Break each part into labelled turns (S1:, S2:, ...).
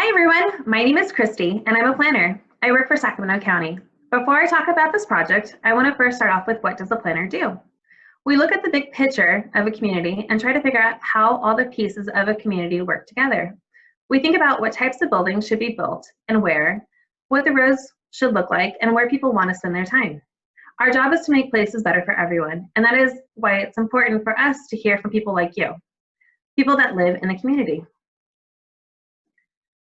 S1: Hi everyone, my name is Christy and I'm a planner. I work for Sacramento County. Before I talk about this project, I want to first start off with what does a planner do? We look at the big picture of a community and try to figure out how all the pieces of a community work together. We think about what types of buildings should be built and where, what the roads should look like, and where people want to spend their time. Our job is to make places better for everyone, and that is why it's important for us to hear from people like you, people that live in the community.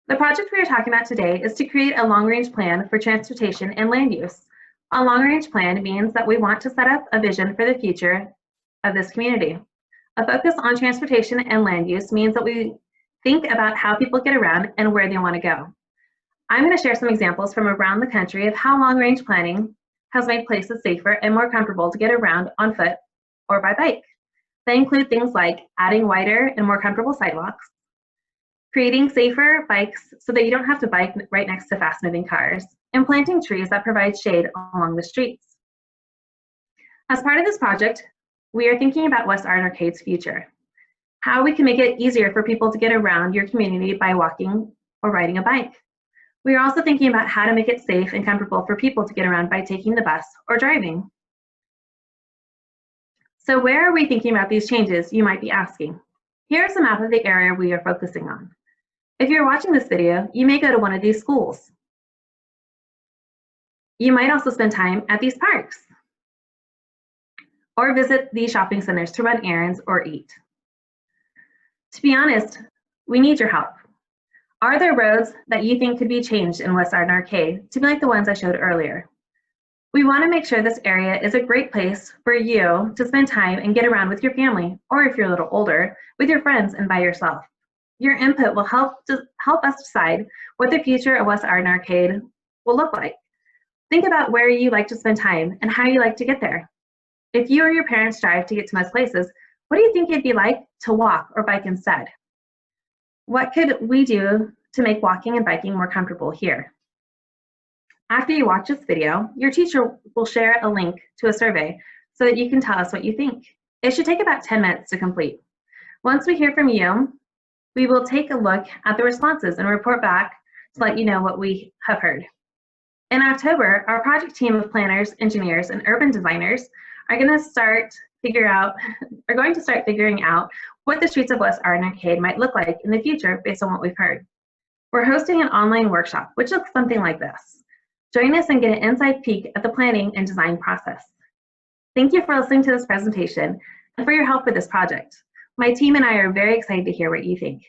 S1: The project we are talking about today is to create a long-range plan for transportation and land use. A long-range plan means that we want to set up a vision for the future of this community. A focus on transportation and land use means that we think about how people get around and where they want to go. I'm going to share some examples from around the country of how long-range planning has made places safer and more comfortable to get around on foot or by bike. They include things like adding wider and more comfortable sidewalks, creating safer bikes so that you don't have to bike right next to fast-moving cars, and planting trees that provide shade along the streets. As part of this project, we are thinking about West Arden Arcade's future, how we can make it easier for people to get around your community by walking or riding a bike. We are also thinking about how to make it safe and comfortable for people to get around by taking the bus or driving. So where are we thinking about these changes, you might be asking? Here's a map of the area we are focusing on. If you're watching this video, you may go to one of these schools. You might also spend time at these parks or visit these shopping centers to run errands or eat. To be honest, we need your help. Are there roads that you think could be changed in West Arden Arcade to be like the ones I showed earlier? We want to make sure this area is a great place for you to spend time and get around with your family, or if you're a little older, with your friends and by yourself. Your input will help us decide what the future of West Arden Arcade will look like. Think about where you like to spend time and how you like to get there. If you or your parents drive to get to most places, what do you think it'd be like to walk or bike instead? What could we do to make walking and biking more comfortable here? After you watch this video, your teacher will share a link to a survey so that you can tell us what you think. It should take about 10 minutes to complete. Once we hear from you, we will take a look at the responses and report back to let you know what we have heard. In October, our project team of planners, engineers, and urban designers are going to start figuring out what the streets of West Arden Arcade might look like in the future based on what we've heard. We're hosting an online workshop, which looks something like this. Join us and get an inside peek at the planning and design process. Thank you for listening to this presentation and for your help with this project. My team and I are very excited to hear what you think.